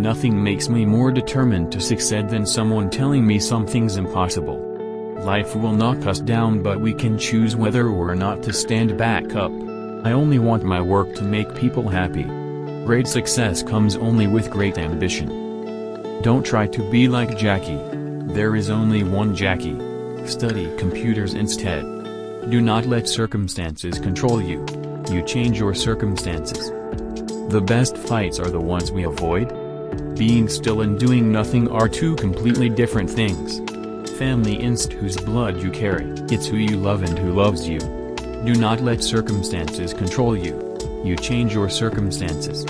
Nothing makes me more determined to succeed than someone telling me something's impossible. Life will knock us down, but we can choose whether or not to stand back up. I only want my work to make people happy. Great success comes only with great ambition. Don't try to be like Jackie. There is only one Jackie. Study computers instead. Do not let circumstances control you. You change your circumstances. The best fights are the ones we avoid. Being still and doing nothing are two completely different things. Family isn't whose blood you carry, it's who you love and who loves you. Do not let circumstances control you. You change your circumstances.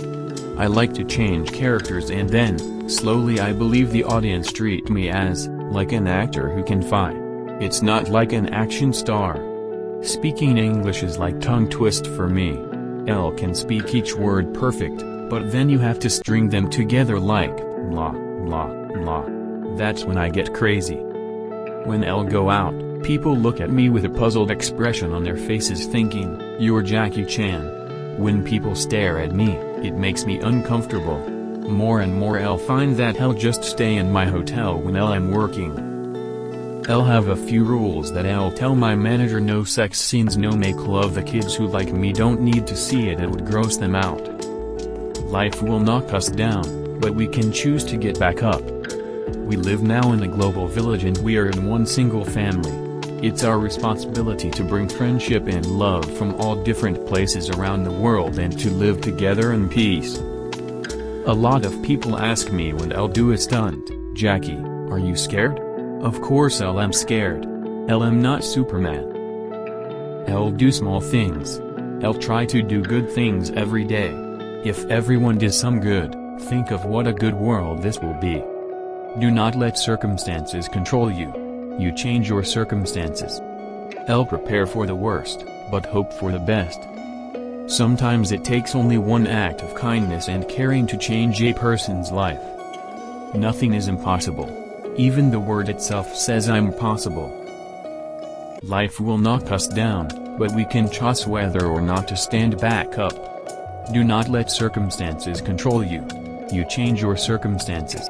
I like to change characters, and then, slowly I believe the audience treat me as, like an actor who can fight. It's not like an action star. Speaking English is like tongue twist for me. Elle can speak each word perfect, but then you have to string them together like, blah, blah, blah. That's when I get crazy. When Elle go out, people look at me with a puzzled expression on their faces thinking, "You're Jackie Chan." When people stare at me, it makes me uncomfortable. More and more I'll find that I'll just stay in my hotel when I'm working. I'll have a few rules that I'll tell my manager: no sex scenes, no make love. The kids who like me don't need to see it, it would gross them out. Life will knock us down, but we can choose to get back up. We live now in a global village and we are in one single family. It's our responsibility to bring friendship and love from all different places around the world and to live together in peace. A lot of people ask me when I'll do a stunt, "Jackie, are you scared?" Of course I'm scared. I'm not Superman. I'll do small things. I'll try to do good things every day. If everyone does some good, think of what a good world this will be. Do not let circumstances control you. You change your circumstances. I'll prepare for the worst, but hope for the best. Sometimes it takes only one act of kindness and caring to change a person's life. Nothing is impossible. Even the word itself says I'm possible. Life will knock us down, but we can choose whether or not to stand back up. Do not let circumstances control you. You change your circumstances.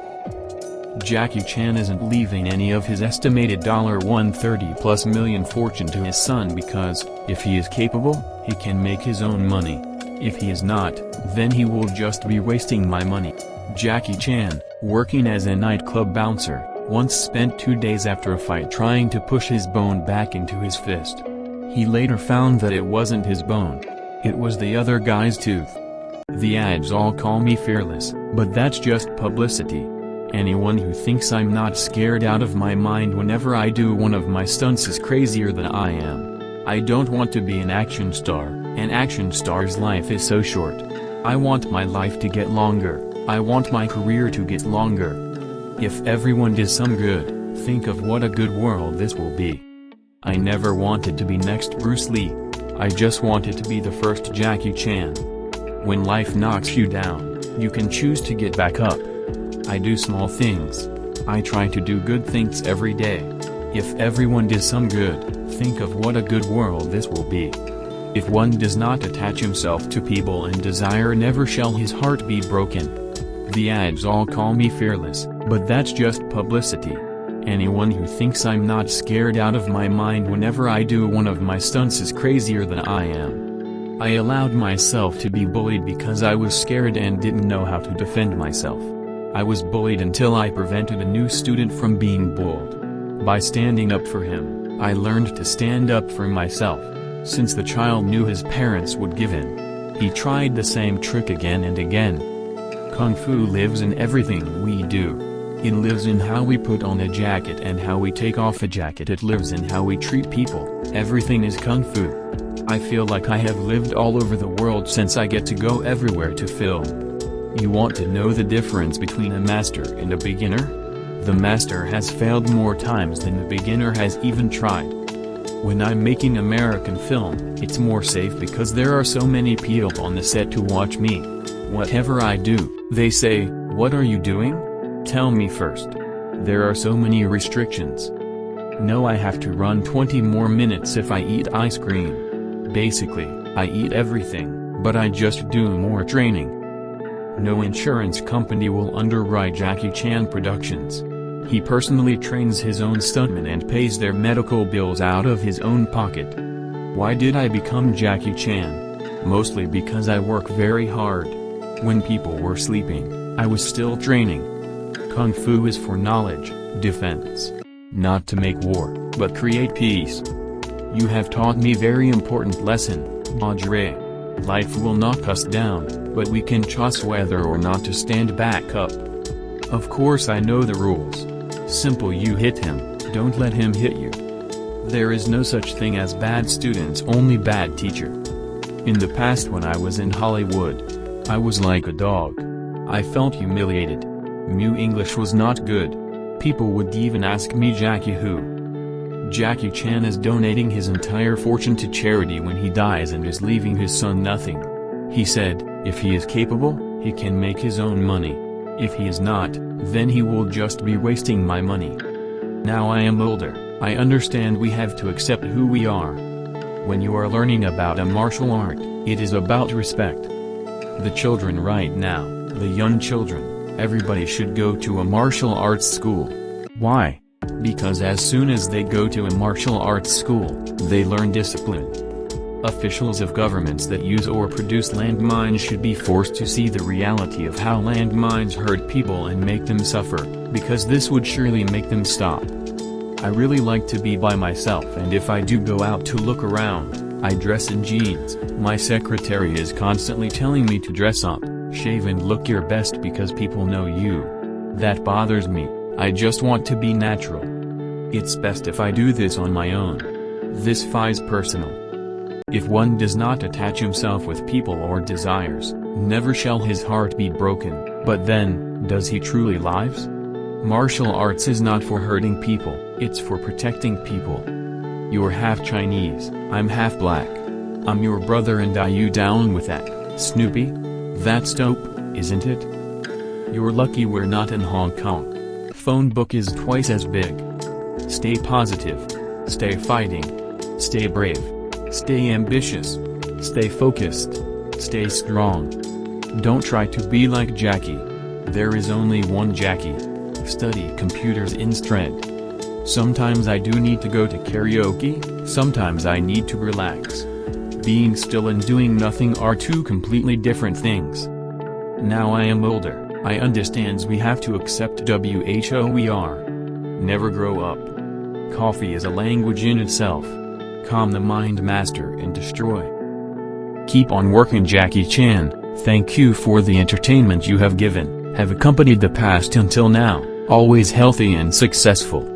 Jackie Chan isn't leaving any of his estimated $130+ million fortune to his son because, if he is capable, he can make his own money. If he is not, then he will just be wasting my money. Jackie Chan, working as a nightclub bouncer, once spent 2 days after a fight trying to push his bone back into his fist. He later found that it wasn't his bone. It was the other guy's tooth. The ads all call me fearless, but that's just publicity. Anyone who thinks I'm not scared out of my mind whenever I do one of my stunts is crazier than I am. I don't want to be an action star. An action star's life is so short. I want my life to get longer. I want my career to get longer. If everyone does some good, think of what a good world this will be. I never wanted to be next Bruce Lee. I just wanted to be the first Jackie Chan. When life knocks you down, you can choose to get back up. I do small things. I try to do good things every day. If everyone does some good, think of what a good world this will be. If one does not attach himself to people and desire, never shall his heart be broken. The ads all call me fearless, but that's just publicity. Anyone who thinks I'm not scared out of my mind whenever I do one of my stunts is crazier than I am. I allowed myself to be bullied because I was scared and didn't know how to defend myself. I was bullied until I prevented a new student from being bullied. By standing up for him, I learned to stand up for myself. Since the child knew his parents would give in, he tried the same trick again and again. Kung Fu lives in everything we do. It lives in how we put on a jacket and how we take off a jacket. It lives in how we treat people. Everything is Kung Fu. I feel like I have lived all over the world since I get to go everywhere to film. You want to know the difference between a master and a beginner? The master has failed more times than the beginner has even tried. When I'm making American film, it's more safe because there are so many people on the set to watch me. Whatever I do, they say, "What are you doing? Tell me first." There are so many restrictions. No, I have to run 20 more minutes if I eat ice cream. Basically, I eat everything, but I just do more training. No insurance company will underwrite Jackie Chan Productions. He personally trains his own stuntmen and pays their medical bills out of his own pocket. Why did I become Jackie Chan? Mostly because I work very hard. When people were sleeping, I was still training. Kung Fu is for knowledge, defense. Not to make war, but create peace. You have taught me very important lesson, Audrey. Life will knock us down, but we can choose whether or not to stand back up. Of course I know the rules. Simple: you hit him, don't let him hit you. There is no such thing as bad students, only bad teacher. In the past when I was in Hollywood, I was like a dog. I felt humiliated. My English was not good. People would even ask me Jackie who. Jackie Chan is donating his entire fortune to charity when he dies and is leaving his son nothing. He said, if he is capable, he can make his own money. If he is not, then he will just be wasting my money. Now I am older, I understand we have to accept who we are. When you are learning about a martial art, it is about respect. The children right now, the young children, everybody should go to a martial arts school. Why? Because as soon as they go to a martial arts school, they learn discipline. Officials of governments that use or produce landmines should be forced to see the reality of how landmines hurt people and make them suffer, because this would surely make them stop. I really like to be by myself, and if I do go out to look around, I dress in jeans. My secretary is constantly telling me to dress up, shave and look your best because people know you. That bothers me. I just want to be natural. It's best if I do this on my own. This is personal. If one does not attach himself with people or desires, never shall his heart be broken, but then, does he truly lives? Martial arts is not for hurting people, it's for protecting people. You're half Chinese, I'm half black. I'm your brother and you down with that, Snoopy? That's dope, isn't it? You're lucky we're not in Hong Kong. Phone book is twice as big. Stay positive. Stay fighting. Stay brave. Stay ambitious. Stay focused. Stay strong. Don't try to be like Jackie. There is only one Jackie. Study computers instead. Sometimes I do need to go to karaoke, sometimes I need to relax. Being still and doing nothing are two completely different things. Now I am older, I understands we have to accept who we are. Never grow up. Coffee is a language in itself. Calm the mind, master and destroy. Keep on working, Jackie Chan. Thank you for the entertainment you have given, have accompanied the past until now, always healthy and successful.